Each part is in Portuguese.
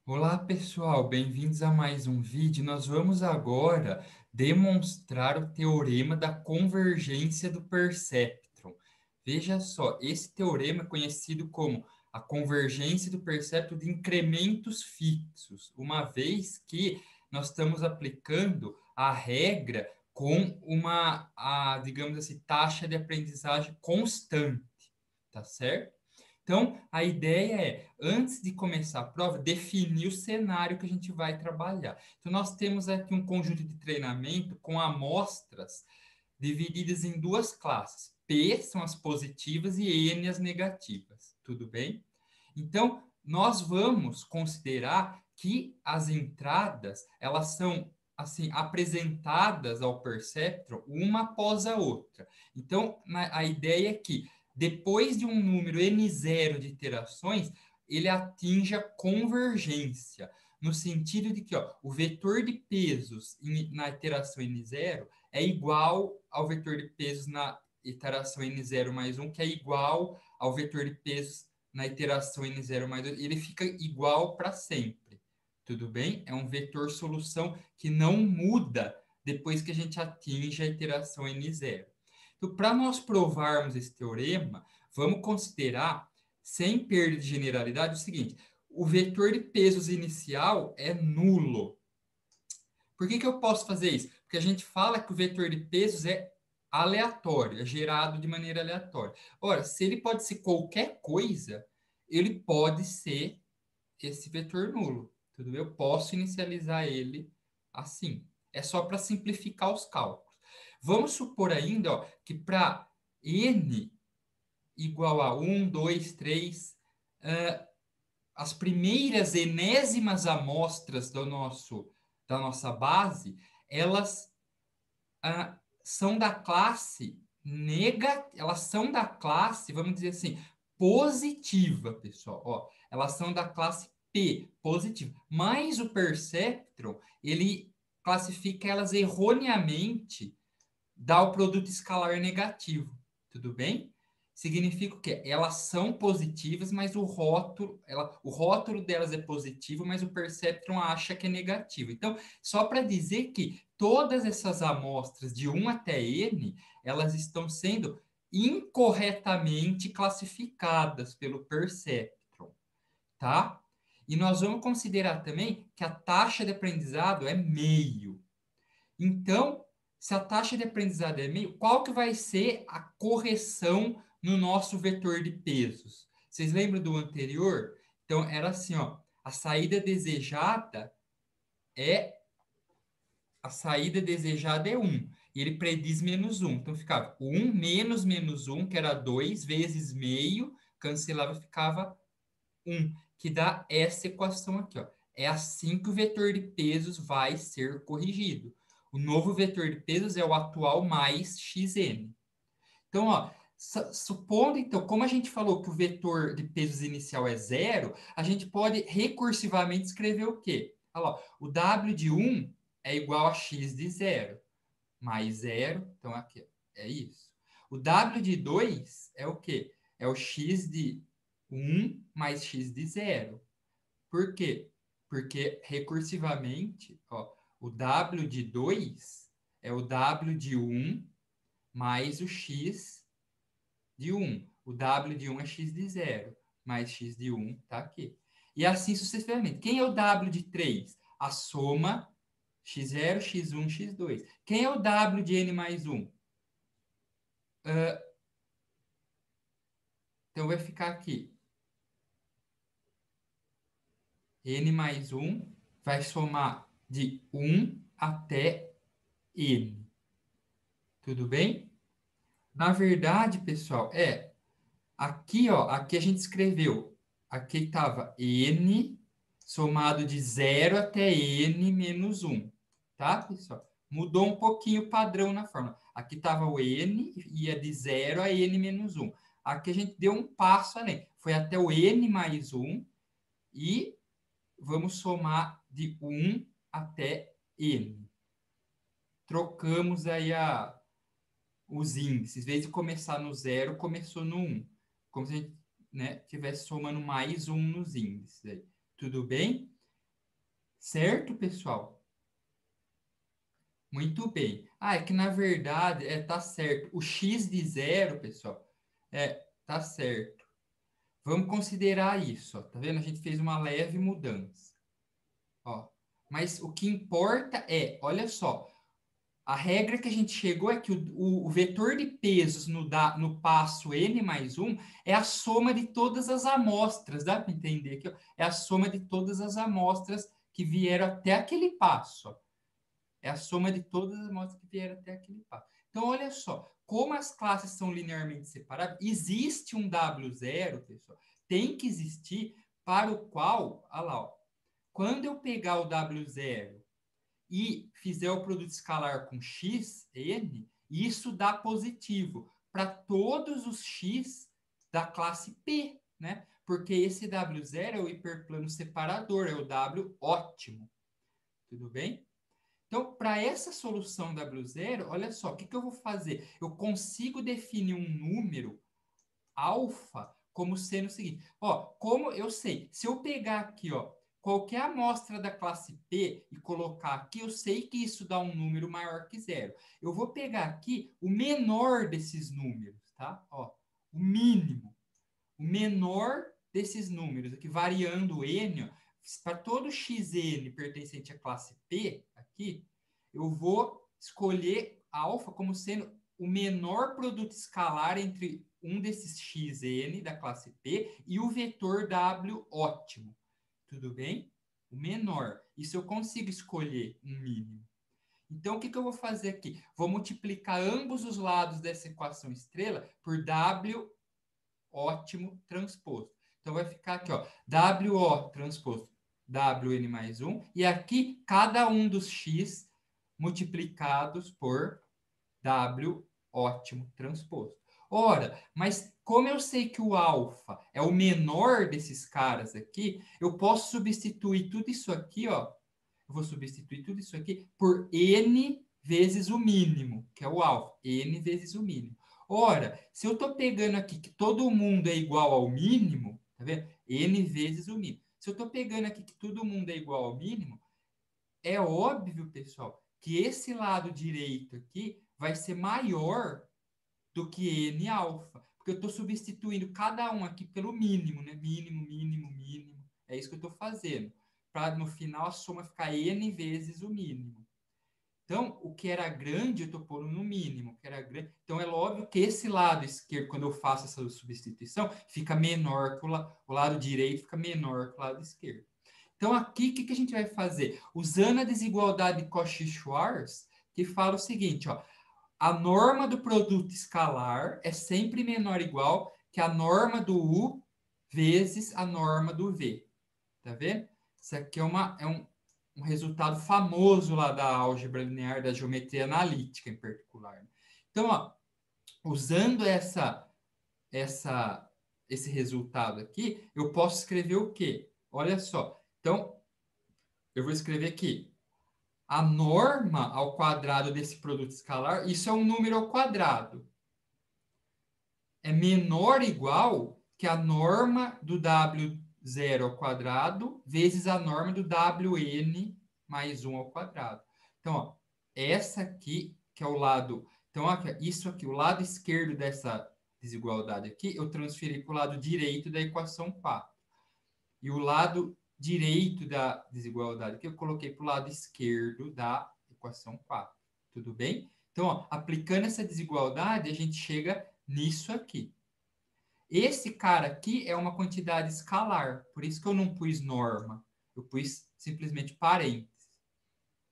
Olá, pessoal, bem-vindos a mais um vídeo. Nós vamos agora demonstrar o teorema da convergência do perceptron. Veja só, esse teorema é conhecido como a convergência do perceptron de incrementos fixos, uma vez que nós estamos aplicando a regra com digamos assim, taxa de aprendizagem constante, tá certo? Então, a ideia é, antes de começar a prova, definir o cenário que a gente vai trabalhar. Então, nós temos aqui um conjunto de treinamento com amostras divididas em duas classes. P são as positivas e N as negativas. Tudo bem? Então, nós vamos considerar que as entradas, elas são assim apresentadas ao perceptron uma após a outra. Então, a ideia é que depois de um número n0 de iterações, ele atinge a convergência, no sentido de que o vetor de pesos na iteração n0 é igual ao vetor de pesos na iteração n0 mais 1, que é igual ao vetor de pesos na iteração n0 mais 2, ele fica igual para sempre. Tudo bem? É um vetor solução que não muda depois que a gente atinge a iteração n0. Então, para nós provarmos esse teorema, vamos considerar, sem perda de generalidade, o seguinte: o vetor de pesos inicial é nulo. Por que eu posso fazer isso? Porque a gente fala que o vetor de pesos é aleatório, é gerado de maneira aleatória. Ora, se ele pode ser qualquer coisa, ele pode ser esse vetor nulo. Tudo bem? Eu posso inicializar ele assim. É só para simplificar os cálculos. Vamos supor ainda que para n igual a 1, 2, 3, as primeiras enésimas amostras da nossa base, elas são da classe elas são da classe, vamos dizer assim, positiva, pessoal. Elas são da classe P, positiva. Mas o perceptron, ele classifica elas erroneamente, dá o produto escalar negativo. Tudo bem? Significa o quê? Elas são positivas, mas o rótulo delas é positivo, mas o perceptron acha que é negativo. Então, só para dizer que todas essas amostras de 1 até n, elas estão sendo incorretamente classificadas pelo perceptron, tá? E nós vamos considerar também que a taxa de aprendizado é meio. Então, se a taxa de aprendizado é meio, qual que vai ser a correção no nosso vetor de pesos? Vocês lembram do anterior? Então, era assim, a saída desejada é é 1. E ele prediz menos 1. Então, ficava 1 menos menos 1, que era 2, vezes meio, cancelava, ficava 1, que dá essa equação aqui, ó. É assim que o vetor de pesos vai ser corrigido. O novo vetor de pesos é o atual mais xn. Então, supondo, então, como a gente falou que o vetor de pesos inicial é zero, a gente pode recursivamente escrever o quê? Olha lá, o W de 1 é igual a x de zero, mais zero, então aqui, é isso. O W de 2 é o quê? É o x de 1 mais x de zero. Por quê? Porque recursivamente, o W de 2 é o W de 1 mais o x de 1. O W de 1 é x de 0, mais x de 1 está aqui. E assim sucessivamente. Quem é o W de 3? A soma x0, x1, x2. Quem é o W de n mais 1? Então vai ficar aqui. N mais 1 vai somar de 1 até n. Tudo bem? Na verdade, pessoal, aqui a gente escreveu, aqui estava n somado de 0 até n menos 1, tá, pessoal? Mudou um pouquinho o padrão na fórmula. Aqui estava o n, ia de 0 a n menos 1. Aqui a gente deu um passo além. Foi até o n mais 1 e vamos somar de 1 até n. Trocamos aí os índices. Em vez de começar no 0, começou no 1. Como se a gente, né, tivesse somando mais 1 nos índices. Aí. Tudo bem? Certo, pessoal? Muito bem. Ah, é que na verdade, tá certo. O x de zero, pessoal, tá certo. Vamos considerar isso, ó. Tá vendo? A gente fez uma leve mudança. Ó. Mas o que importa olha só, a regra que a gente chegou é que o vetor de pesos no passo n mais 1 é a soma de todas as amostras, dá para entender aqui? Ó? É a soma de todas as amostras que vieram até aquele passo. Ó. É a soma de todas as amostras que vieram até aquele passo. Então, olha só, como as classes são linearmente separadas, existe um W0, pessoal, tem que existir para o qual, olha lá, ó, quando eu pegar o W0 e fizer o produto escalar com x, n, isso dá positivo para todos os x da classe P, né? Porque esse W0 é o hiperplano separador, é o W ótimo. Tudo bem? Então, para essa solução W0, olha só, o que eu vou fazer? Eu consigo definir um número alfa como sendo o seguinte. Ó, como eu sei, se eu pegar aqui, ó, qualquer amostra da classe P e colocar aqui, eu sei que isso dá um número maior que zero. Eu vou pegar aqui o menor desses números, tá? Ó, o mínimo. O menor desses números, aqui variando n, para todo xn pertencente à classe P, aqui, eu vou escolher alfa como sendo o menor produto escalar entre um desses xn da classe P e o vetor W ótimo. Tudo bem? O menor. Isso eu consigo escolher um mínimo. Então, o que eu vou fazer aqui? Vou multiplicar ambos os lados dessa equação estrela por W ótimo transposto. Então, vai ficar aqui, ó, WO transposto WN mais 1. E aqui, cada um dos x multiplicados por W ótimo transposto. Ora, mas como eu sei que o alfa é o menor desses caras aqui, eu posso substituir tudo isso aqui, ó. Eu vou substituir tudo isso aqui por n vezes o mínimo, que é o alfa. N vezes o mínimo. Ora, se eu estou pegando aqui que todo mundo é igual ao mínimo, tá vendo? N vezes o mínimo. Se eu estou pegando aqui que todo mundo é igual ao mínimo, é óbvio, pessoal, que esse lado direito aqui vai ser maior do que N alfa. Porque eu estou substituindo cada um aqui pelo mínimo, né? Mínimo, mínimo, mínimo. É isso que eu estou fazendo. Para no final a soma ficar N vezes o mínimo. Então, o que era grande, eu estou pondo no mínimo. O que era grande. Então, é óbvio que esse lado esquerdo, quando eu faço essa substituição, fica menor que o lado direito, fica menor que o lado esquerdo. Então, aqui, o que a gente vai fazer? Usando a desigualdade de Cauchy-Schwarz, que fala o seguinte, ó, a norma do produto escalar é sempre menor ou igual que a norma do U vezes a norma do V. Tá vendo? Isso aqui um resultado famoso lá da álgebra linear, da geometria analítica em particular. Então, ó, usando esse resultado aqui, eu posso escrever o quê? Olha só. Então, eu vou escrever aqui a norma ao quadrado desse produto escalar, isso é um número ao quadrado. É menor ou igual que a norma do W0 ao quadrado vezes a norma do WN mais 1 ao quadrado. Então, ó, essa aqui, que é o lado... Então, ó, isso aqui, o lado esquerdo dessa desigualdade aqui, eu transferi para o lado direito da equação 4. E o lado direito da desigualdade aqui, eu coloquei para o lado esquerdo da equação 4. Tudo bem? Então, ó, aplicando essa desigualdade, a gente chega nisso aqui. Esse cara aqui é uma quantidade escalar, por isso que eu não pus norma. Eu pus simplesmente parênteses.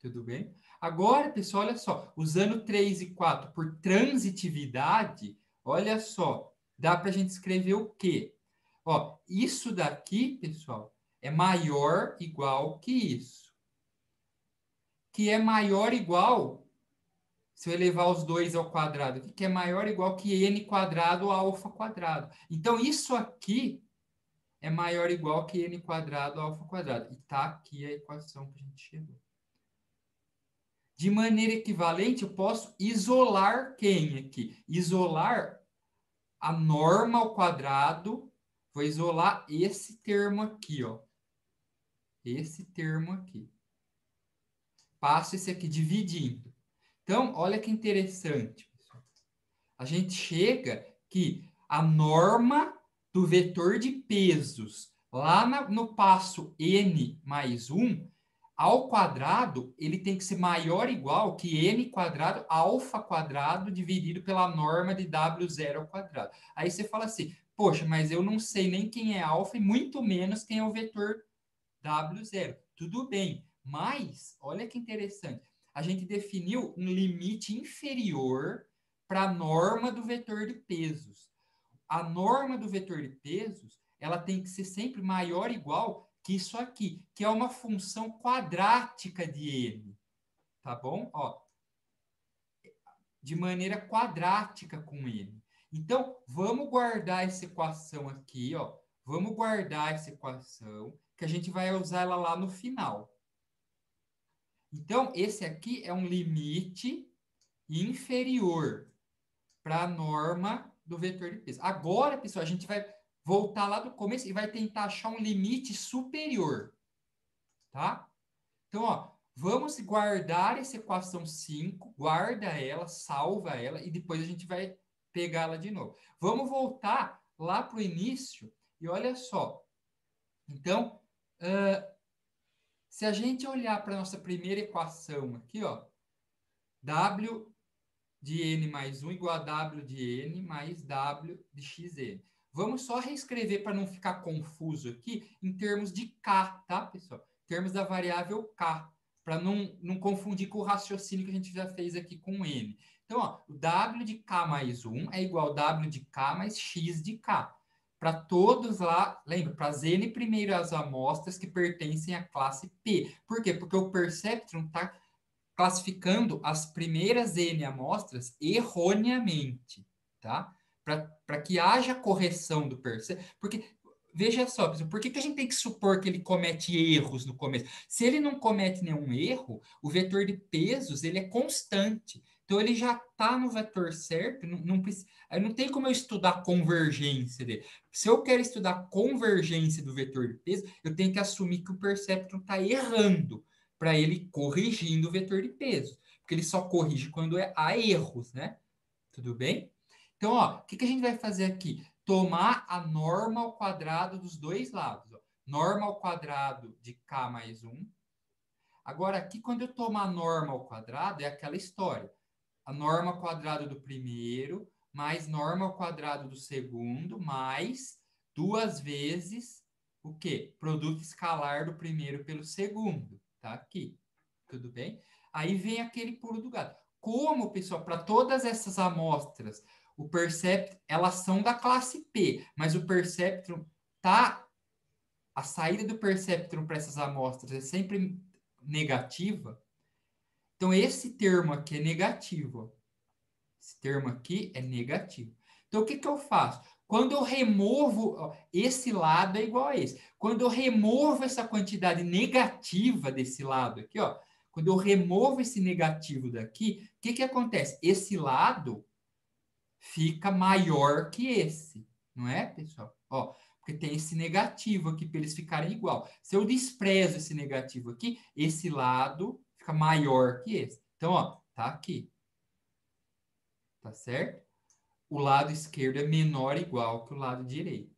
Tudo bem? Agora, pessoal, olha só. Usando 3 e 4 por transitividade, olha só. Dá para a gente escrever o quê? Ó, isso daqui, pessoal, é maior ou igual que isso. Que é maior ou igual, se eu elevar os dois ao quadrado, que é maior ou igual que n quadrado alfa quadrado. Então, isso aqui é maior ou igual que n quadrado alfa quadrado. E está aqui a equação que a gente chegou. De maneira equivalente, eu posso isolar quem aqui? Isolar a norma ao quadrado. Vou isolar esse termo aqui, ó. Esse termo aqui. passo esse aqui dividindo. Então, olha que interessante. A gente chega que a norma do vetor de pesos lá no passo n mais 1, ao quadrado, ele tem que ser maior ou igual que n quadrado, alfa quadrado, dividido pela norma de W0 ao quadrado. Aí você fala assim, poxa, mas eu não sei nem quem é alfa e muito menos quem é o vetor W0. Tudo bem, mas olha que interessante. A gente definiu um limite inferior para a norma do vetor de pesos. A norma do vetor de pesos, ela tem que ser sempre maior ou igual que isso aqui, que é uma função quadrática de n, tá bom? Ó, de maneira quadrática com n. Então, vamos guardar essa equação aqui, ó. Vamos guardar essa equação, que a gente vai usar ela lá no final. Então, esse aqui é um limite inferior para a norma do vetor de peso. Agora, pessoal, a gente vai voltar lá do começo e vai tentar achar um limite superior, tá? Então, ó, vamos guardar essa equação 5, guarda ela, salva ela e depois a gente vai pegá-la de novo. Vamos voltar lá para o início e olha só. Então, se a gente olhar para a nossa primeira equação aqui, ó, W de n mais 1 igual a W de n mais W de xn. Vamos só reescrever para não ficar confuso aqui em termos de K, tá, pessoal? Em termos da variável K, para não confundir com o raciocínio que a gente já fez aqui com n. Então, ó, o W de K mais 1 é igual a W de K mais X de K. Para todos lá, lembra, para as n primeiras amostras que pertencem à classe P. Por quê? Porque o perceptron está classificando as primeiras N amostras erroneamente, tá? Para que haja correção do perceptron. Porque, veja só, por que a gente tem que supor que ele comete erros no começo? Se ele não comete nenhum erro, o vetor de pesos ele é constante. Então, ele já está no vetor certo, não tem como eu estudar a convergência dele. Se eu quero estudar a convergência do vetor de peso, eu tenho que assumir que o perceptron está errando para ele corrigindo o vetor de peso. Porque ele só corrige quando há erros, né? Tudo bem? Então, ó, o que a gente vai fazer aqui? Tomar a norma ao quadrado dos dois lados. Ó. Norma ao quadrado de k mais 1. Agora, aqui, quando eu tomar a norma ao quadrado, é aquela história. A norma ao quadrado do primeiro, mais norma ao quadrado do segundo, mais duas vezes o quê? Produto escalar do primeiro pelo segundo. Tá aqui. Tudo bem? Aí vem aquele pulo do gato. Como, pessoal, para todas essas amostras, o perceptron, elas são da classe P, mas o perceptron tá a saída do perceptron para essas amostras é sempre negativa. Então esse termo aqui é negativo. Esse termo aqui é negativo. Então o que eu faço? Quando eu removo, ó, esse lado é igual a esse. Quando eu removo essa quantidade negativa desse lado aqui, ó, quando eu removo esse negativo daqui, o que acontece? Esse lado fica maior que esse, não é, pessoal? Ó, porque tem esse negativo aqui para eles ficarem igual. Se eu desprezo esse negativo aqui, esse lado fica maior que esse. Então, ó, tá aqui. Tá certo? O lado esquerdo é menor ou igual que o lado direito.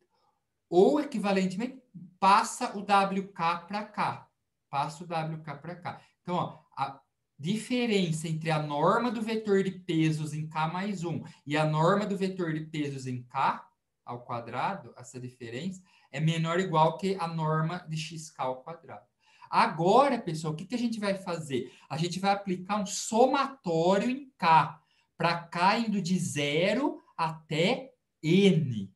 Ou, equivalentemente, passa o WK para cá. Passa o WK para cá. Então, ó, a diferença entre a norma do vetor de pesos em K mais 1 e a norma do vetor de pesos em K ao quadrado, essa diferença, é menor ou igual que a norma de XK ao quadrado. Agora, pessoal, o que a gente vai fazer? A gente vai aplicar um somatório em K, para K indo de 0 até N,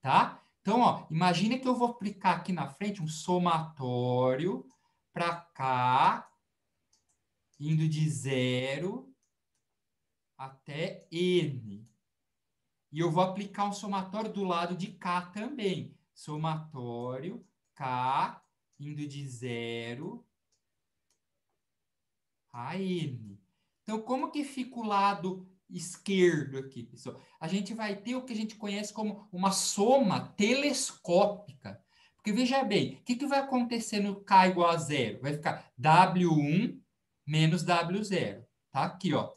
tá? Então, ó, imagina que eu vou aplicar aqui na frente um somatório para K, indo de 0 até N. E eu vou aplicar um somatório do lado de K também. Somatório K, indo de 0 a N. Então, como que fica o lado esquerdo aqui, pessoal? A gente vai ter o que a gente conhece como uma soma telescópica. Porque, veja bem, o que vai acontecer no K igual a 0? Vai ficar W1 menos W0. Tá aqui, ó.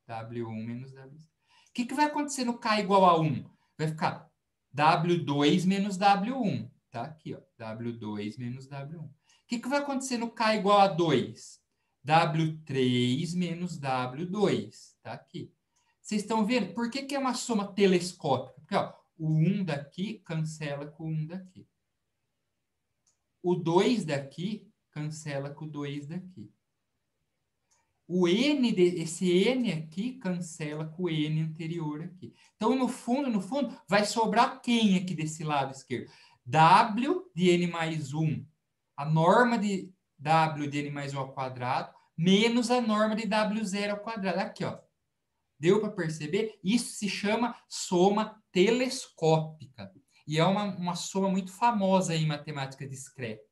W1 menos W0. O que vai acontecer no K igual a 1? Vai ficar W2 menos W1. Tá aqui, ó. W2 menos W1. O que vai acontecer no K igual a 2? W3 menos W2. Tá aqui. Vocês estão vendo? Por que é uma soma telescópica? Porque ó, o 1 daqui cancela com o 1 daqui. O 2 daqui cancela com o 2 daqui. O N, esse N aqui cancela com o N anterior aqui. Então, no fundo, vai sobrar quem aqui desse lado esquerdo? W de N mais 1, a norma de W de N mais 1 ao quadrado, menos a norma de W0 ao quadrado. Aqui, ó. Deu para perceber? Isso se chama soma telescópica. E é uma soma muito famosa em matemática discreta.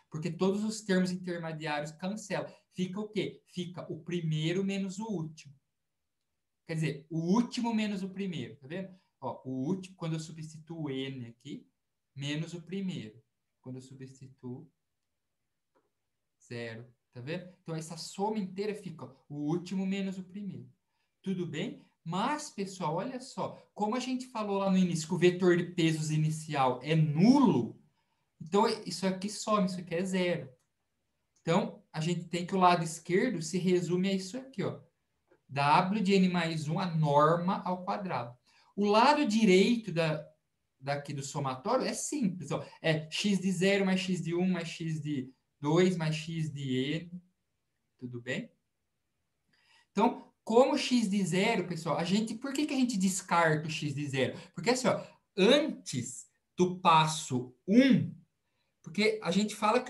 Porque todos os termos intermediários cancelam. Fica o quê? Fica o primeiro menos o último. Quer dizer, o último menos o primeiro. Tá vendo? Ó, o último, quando eu substituo N aqui, menos o primeiro. Quando eu substituo zero. Tá vendo? Então, essa soma inteira fica o último menos o primeiro. Tudo bem? Mas, pessoal, olha só. Como a gente falou lá no início que o vetor de pesos inicial é nulo, então isso aqui some, isso aqui é zero. Então, a gente tem que o lado esquerdo se resume a isso aqui, ó. W de n mais 1, a norma ao quadrado. O lado direito daqui do somatório é simples, ó. É x de 0 mais x de 1 mais x de 2 mais x de n. Tudo bem? Então, como x de 0, pessoal, por que a gente descarta o x de 0? Porque assim, ó, antes do passo 1, porque a gente fala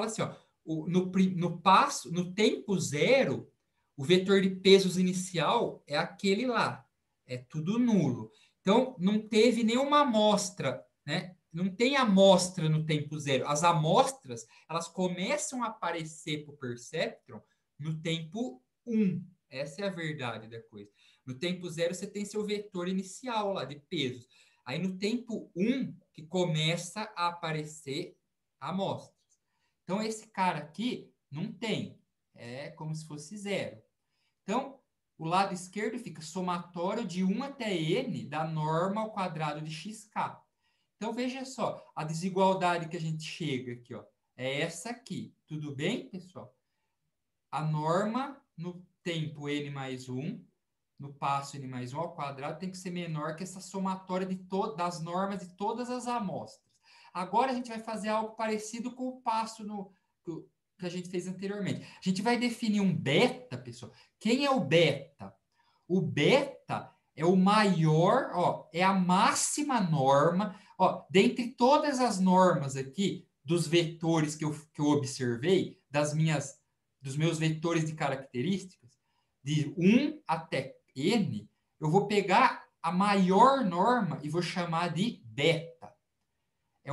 assim, ó, no tempo 0, o vetor de pesos inicial é aquele lá, é tudo nulo. Então, não teve nenhuma amostra, né? Não tem amostra no tempo 0. As amostras, elas começam a aparecer para o perceptron no tempo 1. Essa é a verdade da coisa. No tempo 0, você tem seu vetor inicial lá de pesos. Aí no tempo 1, que começa a aparecer amostras. Então, esse cara aqui não tem. É como se fosse 0. Então, o lado esquerdo fica somatório de 1 até n da norma ao quadrado de xk. Então, veja só, a desigualdade que a gente chega aqui, ó, é essa aqui. Tudo bem, pessoal? A norma no tempo n mais 1, no passo n mais 1 ao quadrado, tem que ser menor que essa somatória das normas de todas as amostras. Agora a gente vai fazer algo parecido com o passo que a gente fez anteriormente. A gente vai definir um beta, pessoal. Quem é o beta? O beta é o maior, ó, é a máxima norma, ó, dentre todas as normas aqui, dos vetores que eu observei, dos meus vetores de características, de 1 até n, eu vou pegar a maior norma e vou chamar de beta. É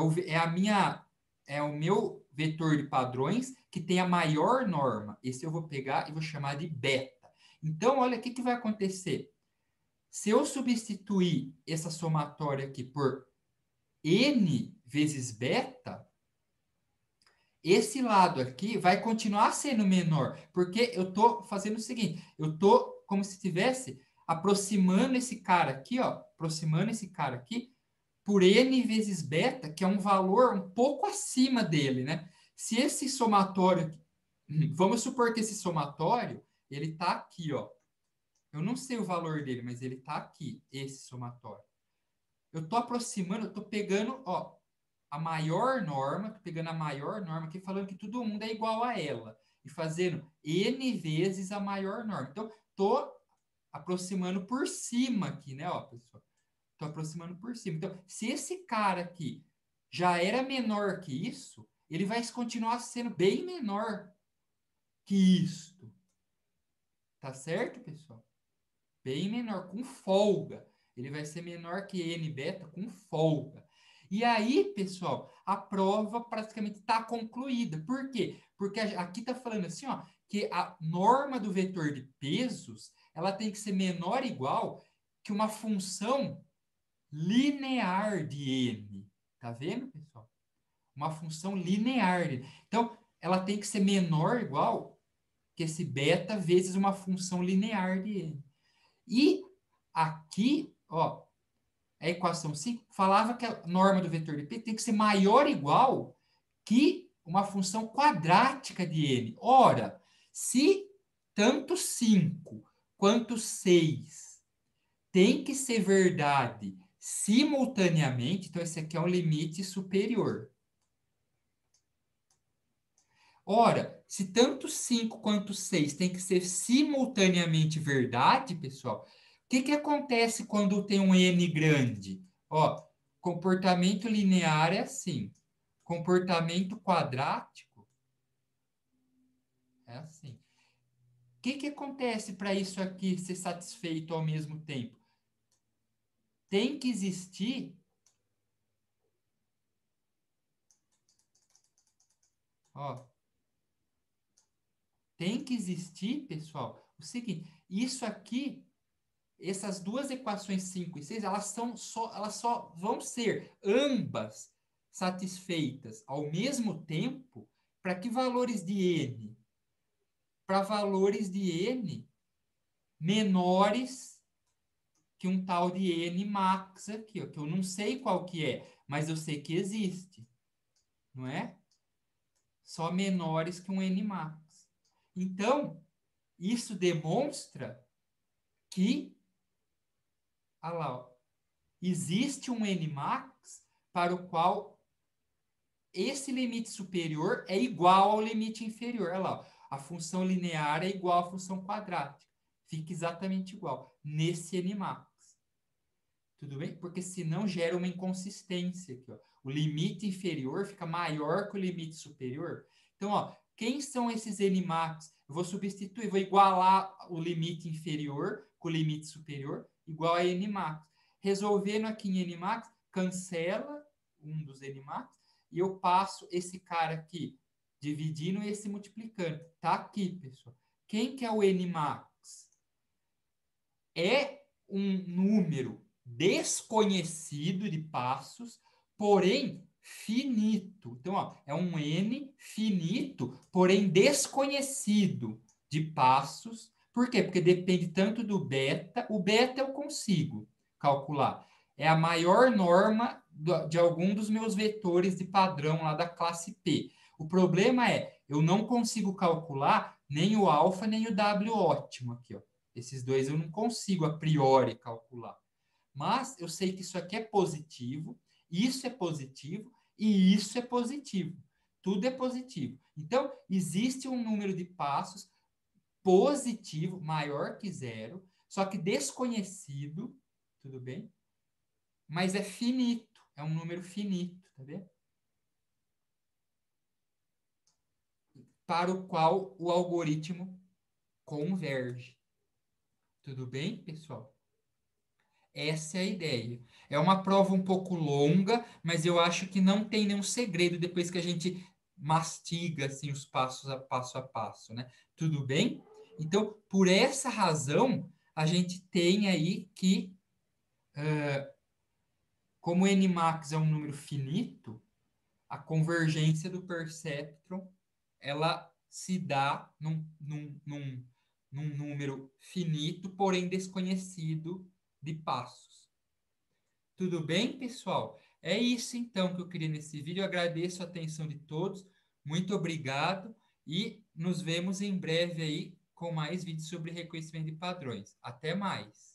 o meu vetor de padrões que tem a maior norma. Esse eu vou pegar e vou chamar de beta. Então, olha o que vai acontecer. Se eu substituir essa somatória aqui por n vezes beta, esse lado aqui vai continuar sendo menor, porque eu estou fazendo o seguinte, eu estou como se estivesse aproximando esse cara aqui, ó, por n vezes beta, que é um valor um pouco acima dele, né? Se esse somatório, vamos supor que esse somatório, ele está aqui, ó. Eu não sei o valor dele, mas ele está aqui, esse somatório. Eu estou aproximando, eu estou pegando, ó, a maior norma, tô pegando a maior norma aqui, falando que todo mundo é igual a ela. E fazendo n vezes a maior norma. Então, tô aproximando por cima aqui, né, ó, pessoal? Tô aproximando por cima. Então, se esse cara aqui já era menor que isso, ele vai continuar sendo bem menor que isto. Tá certo, pessoal? Bem menor, com folga. Ele vai ser menor que n beta com folga. E aí, pessoal, a prova praticamente está concluída. Por quê? Porque aqui está falando assim, ó, que a norma do vetor de pesos ela tem que ser menor ou igual que uma função linear de n. Tá vendo, pessoal? Uma função linear. Então, ela tem que ser menor ou igual que esse beta vezes uma função linear de n. E aqui, ó, a equação 5 falava que a norma do vetor de P tem que ser maior ou igual que uma função quadrática de n. Ora, se tanto 5 quanto 6 tem que ser verdade simultaneamente, então esse aqui é um limite superior. Ora, se tanto 5 quanto 6 tem que ser simultaneamente verdade, pessoal, o que acontece quando tem um n grande? Ó, comportamento linear é assim. Comportamento quadrático é assim. O que acontece para isso aqui ser satisfeito ao mesmo tempo? Tem que existir, ó, tem que existir, pessoal, o seguinte, isso aqui, essas duas equações 5 e 6, elas só vão ser ambas satisfeitas ao mesmo tempo para que valores de n? Para valores de n menores que um tal de n max aqui, ó, que eu não sei qual que é, mas eu sei que existe, não é? Só menores que um n max. Então, isso demonstra que, olha lá, ó, existe um n max para o qual esse limite superior é igual ao limite inferior. Olha lá, ó, a função linear é igual à função quadrática. Fica exatamente igual nesse n max. Tudo bem? Porque senão gera uma inconsistência aqui, ó. O limite inferior fica maior que o limite superior. Então, ó, quem são esses n max? Eu vou substituir, vou igualar o limite inferior com o limite superior, igual a n max. Resolvendo aqui em n max, cancela um dos n max e eu passo esse cara aqui dividindo e esse multiplicando. Tá aqui, pessoal. Quem que é o n max? É um número desconhecido de passos, porém finito. Então, ó, é um n finito, porém desconhecido de passos. Por quê? Porque depende tanto do beta. O beta eu consigo calcular. É a maior norma de algum dos meus vetores de padrão lá da classe P. O problema é, eu não consigo calcular nem o alfa, nem o W ótimo aqui, ó. Esses dois eu não consigo a priori calcular. Mas eu sei que isso aqui é positivo, isso é positivo e isso é positivo. Tudo é positivo. Então, existe um número de passos positivo, maior que zero, só que desconhecido, tudo bem? Mas é finito, é um número finito, tá vendo? Para o qual o algoritmo converge. Tudo bem, pessoal? Essa é a ideia. É uma prova um pouco longa, mas eu acho que não tem nenhum segredo depois que a gente mastiga assim os passos a passo, né? Tudo bem? Então, por essa razão, a gente tem aí que, como n max é um número finito, a convergência do perceptron ela se dá num número finito, porém desconhecido de passos. Tudo bem, pessoal? É isso então que eu queria nesse vídeo. Eu agradeço a atenção de todos. Muito obrigado e nos vemos em breve aí com mais vídeos sobre reconhecimento de padrões. Até mais.